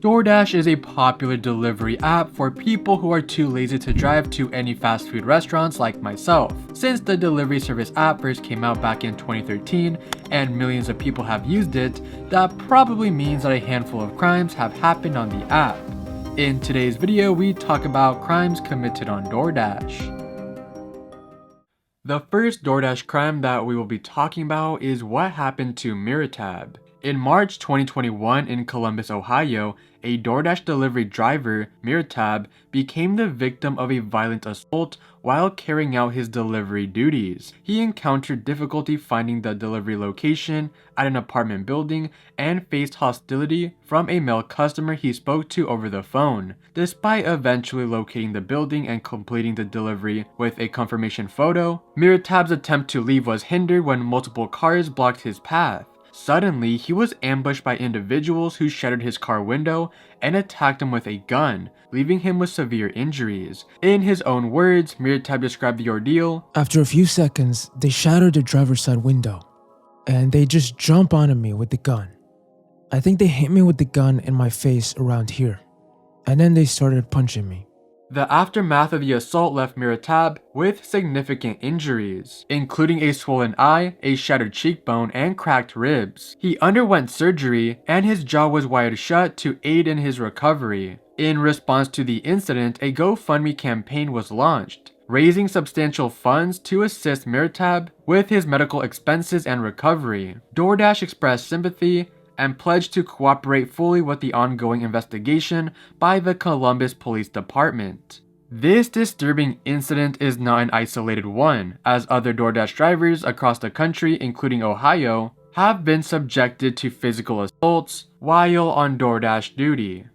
DoorDash is a popular delivery app for people who are too lazy to drive to any fast food restaurants like myself. Since the delivery service app first came out back in 2013 and millions of people have used it, that probably means that a handful of crimes have happened on the app. In today's video, we talk about crimes committed on DoorDash. The first DoorDash crime that we will be talking about is what happened to Mihretab. In March 2021 in Columbus, Ohio, a DoorDash delivery driver, Mihretab, became the victim of a violent assault while carrying out his delivery duties. He encountered difficulty finding the delivery location at an apartment building and faced hostility from a male customer he spoke to over the phone. Despite eventually locating the building and completing the delivery with a confirmation photo, Mihretab's attempt to leave was hindered when multiple cars blocked his path. Suddenly, he was ambushed by individuals who shattered his car window and attacked him with a gun, leaving him with severe injuries. In his own words, Mihretab described the ordeal. After a few seconds, they shattered the driver's side window, and they just jumped onto me with the gun. I think they hit me with the gun in my face around here, and then they started punching me. The aftermath of the assault left Mihretab with significant injuries, including a swollen eye, a shattered cheekbone, and cracked ribs. He underwent surgery, and his jaw was wired shut to aid in his recovery. In response to the incident, a GoFundMe campaign was launched, raising substantial funds to assist Mihretab with his medical expenses and recovery. DoorDash expressed sympathy and pledged to cooperate fully with the ongoing investigation by the Columbus Police Department. This disturbing incident is not an isolated one, as other DoorDash drivers across the country, including Ohio, have been subjected to physical assaults while on DoorDash duty.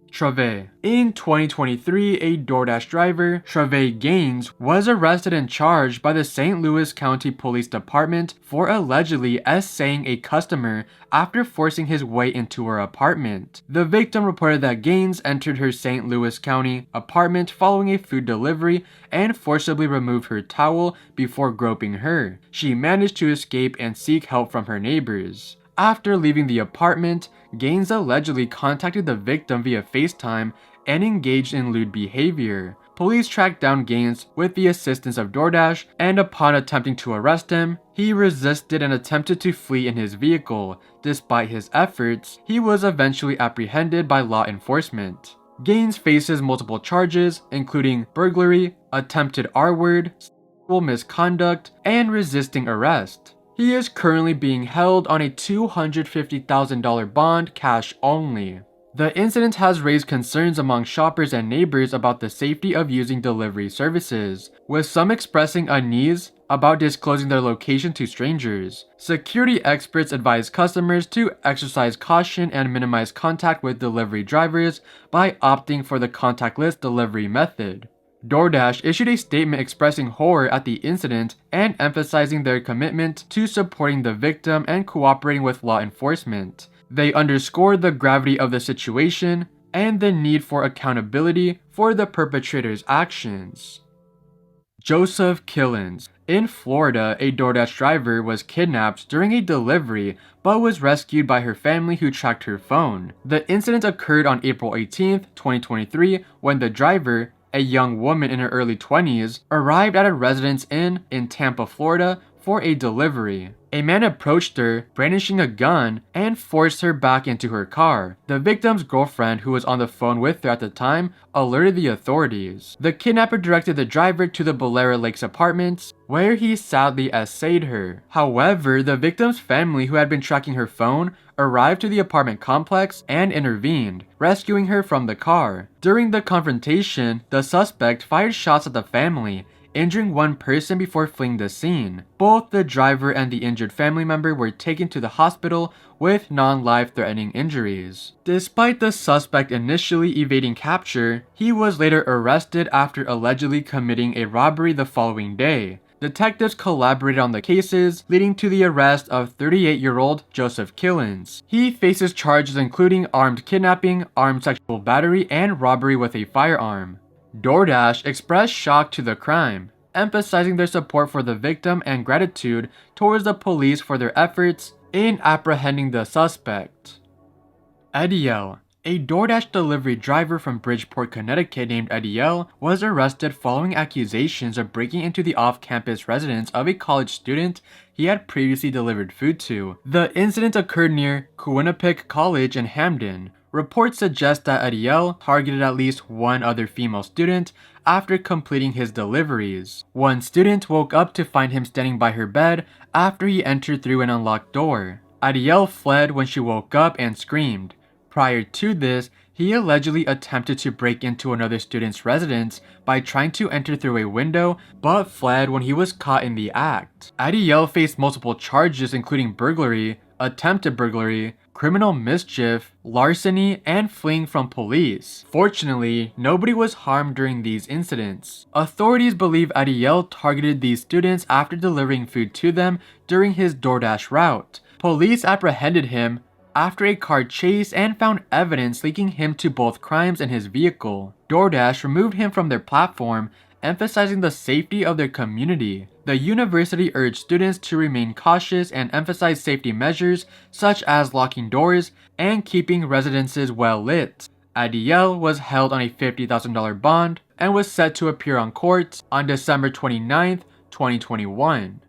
Travaye. In 2023, a DoorDash driver, Travaye Gaines, was arrested and charged by the St. Louis County Police Department for allegedly essaying a customer after forcing his way into her apartment. The victim reported that Gaines entered her St. Louis County apartment following a food delivery and forcibly removed her towel before groping her. She managed to escape and seek help from her neighbors. After leaving the apartment, Gaines allegedly contacted the victim via FaceTime and engaged in lewd behavior. Police tracked down Gaines with the assistance of DoorDash, and upon attempting to arrest him, he resisted and attempted to flee in his vehicle. Despite his efforts, he was eventually apprehended by law enforcement. Gaines faces multiple charges, including burglary, attempted R-word, sexual misconduct, and resisting arrest. He is currently being held on a $250,000 bond, cash only. The incident has raised concerns among shoppers and neighbors about the safety of using delivery services, with some expressing unease about disclosing their location to strangers. Security experts advise customers to exercise caution and minimize contact with delivery drivers by opting for the contactless delivery method. DoorDash issued a statement expressing horror at the incident and emphasizing their commitment to supporting the victim and cooperating with law enforcement. They underscored the gravity of the situation and the need for accountability for the perpetrator's actions. Joseph Killins. In Florida, a DoorDash driver was kidnapped during a delivery but was rescued by her family who tracked her phone. The incident occurred on April 18, 2023, when the driver, a young woman in her early 20s, arrived at a residence inn in Tampa, Florida for a delivery. A man approached her, brandishing a gun, and forced her back into her car. The victim's girlfriend, who was on the phone with her at the time, alerted the authorities. The kidnapper directed the driver to the Bellera Lakes apartments, where he sadly essayed her. However, the victim's family, who had been tracking her phone, arrived to the apartment complex and intervened, rescuing her from the car. During the confrontation, the suspect fired shots at the family, injuring one person before fleeing the scene. Both the driver and the injured family member were taken to the hospital with non-life-threatening injuries. Despite the suspect initially evading capture, he was later arrested after allegedly committing a robbery the following day. Detectives collaborated on the cases, leading to the arrest of 38-year-old Joseph Killins. He faces charges including armed kidnapping, armed sexual battery, and robbery with a firearm. DoorDash expressed shock to the crime, emphasizing their support for the victim and gratitude towards the police for their efforts in apprehending the suspect. Adiel. A DoorDash delivery driver from Bridgeport, Connecticut named Adiel was arrested following accusations of breaking into the off-campus residence of a college student he had previously delivered food to. The incident occurred near Quinnipiac College in Hamden. Reports suggest that Adiel targeted at least one other female student after completing his deliveries. One student woke up to find him standing by her bed after he entered through an unlocked door. Adiel fled when she woke up and screamed. Prior to this, he allegedly attempted to break into another student's residence by trying to enter through a window, but fled when he was caught in the act. Adiel faced multiple charges including burglary, attempted burglary, criminal mischief, larceny, and fleeing from police. Fortunately, nobody was harmed during these incidents. Authorities believe Adiel targeted these students after delivering food to them during his DoorDash route. Police apprehended him after a car chase and found evidence linking him to both crimes in his vehicle. DoorDash removed him from their platform, emphasizing the safety of their community. The university urged students to remain cautious and emphasize safety measures such as locking doors and keeping residences well lit. Adiel was held on a $50,000 bond and was set to appear on court on December 29, 2021.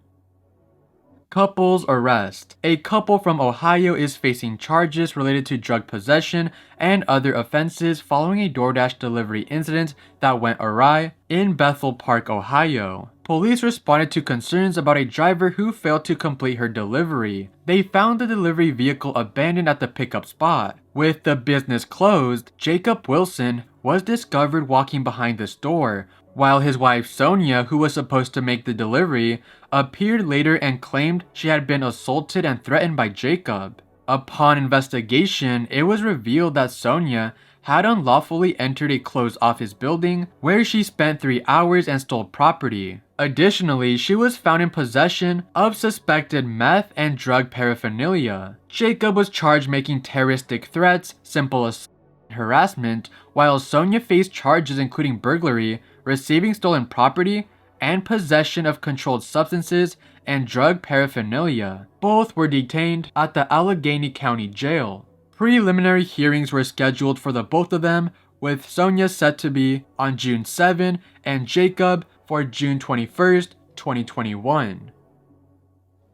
Couple's arrest. A couple from Ohio is facing charges related to drug possession and other offenses following a DoorDash delivery incident that went awry in Bethel Park, Ohio. Police responded to concerns about a driver who failed to complete her delivery. They found the delivery vehicle abandoned at the pickup spot. With the business closed, Jacob Wilson was discovered walking behind the store, while his wife Sonia, who was supposed to make the delivery, appeared later and claimed she had been assaulted and threatened by Jacob. Upon investigation, it was revealed that Sonia had unlawfully entered a closed office building where she spent 3 hours and stole property. Additionally, she was found in possession of suspected meth and drug paraphernalia. Jacob was charged making terroristic threats, simple assault, and harassment, while Sonia faced charges including burglary, receiving stolen property, and possession of controlled substances and drug paraphernalia. Both were detained at the Allegheny County Jail. Preliminary hearings were scheduled for the both of them, with Sonia set to be on June 7 and Jacob for June 21st, 2021.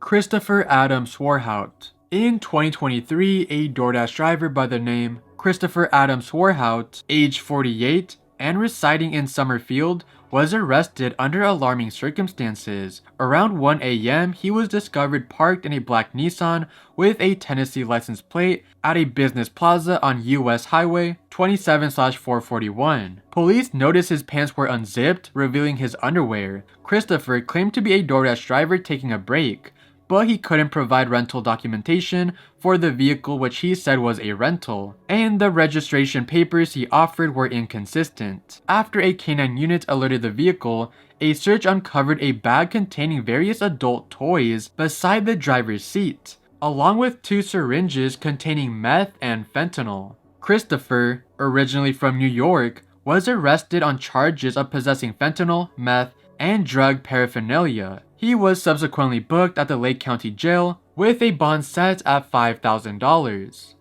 Christoper Swarthout. In 2023, a DoorDash driver by the name Christoper Swarthout, age 48, and residing in Summerfield, was arrested under alarming circumstances. Around 1 a.m., he was discovered parked in a black Nissan with a Tennessee license plate at a business plaza on US Highway 27/441. Police noticed his pants were unzipped, revealing his underwear. Christoper claimed to be a DoorDash driver taking a break, but he couldn't provide rental documentation for the vehicle, which he said was a rental, and the registration papers he offered were inconsistent. After a canine unit alerted the vehicle, a search uncovered a bag containing various adult toys beside the driver's seat, along with 2 syringes containing meth and fentanyl. Christoper, originally from New York, was arrested on charges of possessing fentanyl, meth, and drug paraphernalia. He was subsequently booked at the Lake County Jail with a bond set at $5,000.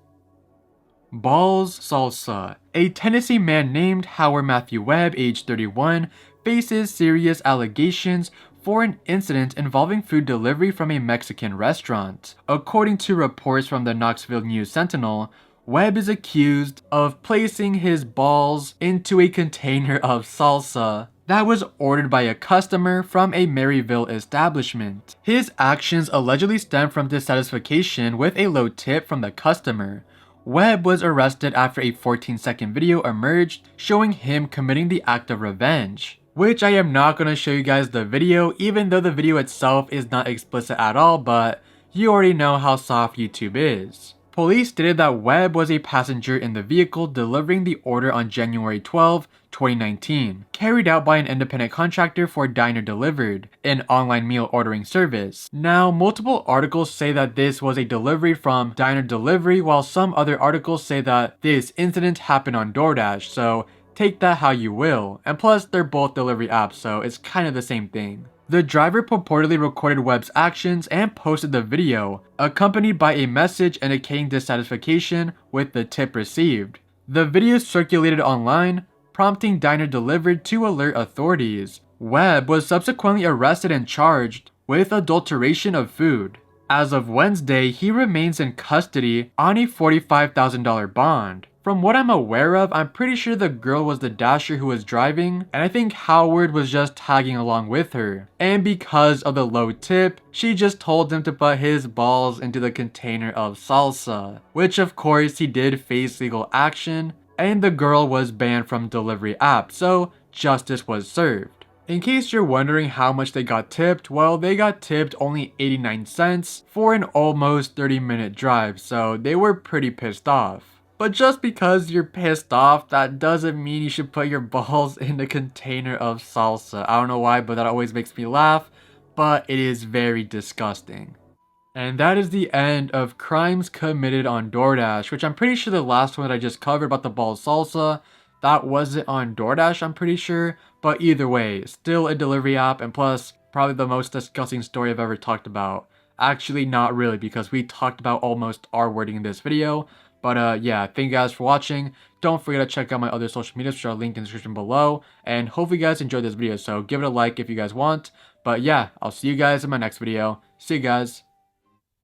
Balls Salsa. A Tennessee man named Howard Matthew Webb, age 31, faces serious allegations for an incident involving food delivery from a Mexican restaurant. According to reports from the Knoxville News Sentinel, Webb is accused of placing his balls into a container of salsa that was ordered by a customer from a Maryville establishment. His actions allegedly stem from dissatisfaction with a low tip from the customer. Webb was arrested after a 14-second video emerged showing him committing the act of revenge, which I am not going to show you guys the video, even though the video itself is not explicit at all, but you already know how soft YouTube is. Police stated that Webb was a passenger in the vehicle delivering the order on January 12, 2019, carried out by an independent contractor for Diner Delivered, an online meal ordering service. Now, multiple articles say that this was a delivery from Diner Delivery, while some other articles say that this incident happened on DoorDash, so take that how you will. And plus, they're both delivery apps, so it's kind of the same thing. The driver purportedly recorded Webb's actions and posted the video, accompanied by a message indicating dissatisfaction with the tip received. The video circulated online, prompting Diner Delivered to alert authorities. Webb was subsequently arrested and charged with adulteration of food. As of Wednesday, he remains in custody on a $45,000 bond. From what I'm aware of, I'm pretty sure the girl was the dasher who was driving, and I think Howard was just tagging along with her. And because of the low tip, she just told him to put his balls into the container of salsa, which of course he did face legal action, and the girl was banned from delivery app, so justice was served. In case you're wondering how much they got tipped, well, they got tipped only 89 cents for an almost 30-minute drive, so they were pretty pissed off. But just because you're pissed off, that doesn't mean you should put your balls in a container of salsa. I don't know why, but that always makes me laugh, but it is very disgusting. And that is the end of crimes committed on DoorDash, which I'm pretty sure the last one that I just covered about the ball salsa, that wasn't on DoorDash, I'm pretty sure. But either way, still a delivery app, and plus, probably the most disgusting story I've ever talked about. Actually, not really, because we talked about almost R wording in this video. But yeah, thank you guys for watching. Don't forget to check out my other social medias, which are linked in the description below. And hopefully you guys enjoyed this video, so give it a like if you guys want. But yeah, I'll see you guys in my next video. See you guys.